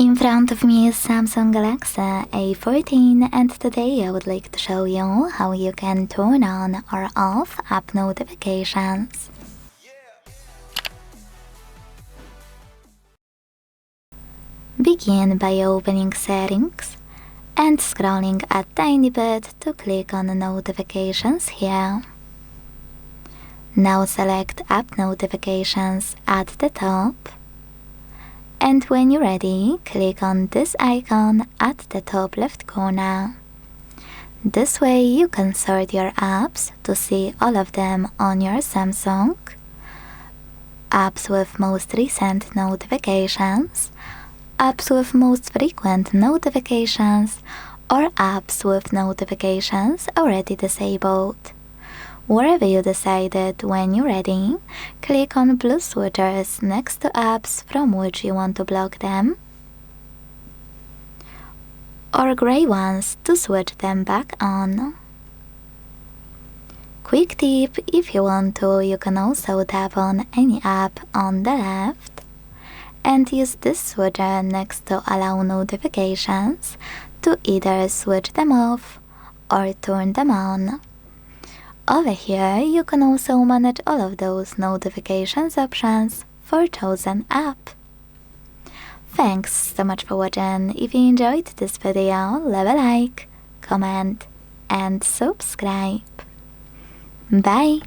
In front of me is Samsung Galaxy A14 and today I would like to show you how you can turn on or off app notifications. Begin by opening Settings and scrolling a tiny bit to click on Notifications here. Now select App Notifications at the top. And when you're ready, click on this icon at the top left corner. This way you can sort your apps to see all of them on your Samsung. Apps with most recent notifications, apps with most frequent notifications, or apps with notifications already disabled. Wherever you decided when you're ready, click on blue switches next to apps from which you want to block them, or gray ones to switch them back on. Quick tip, if you want to, you can also tap on any app on the left and use this switcher next to allow notifications to either switch them off or turn them on. Over here, you can also manage all of those notifications options for chosen app. Thanks so much for watching. If you enjoyed this video, leave a like, comment and subscribe. Bye!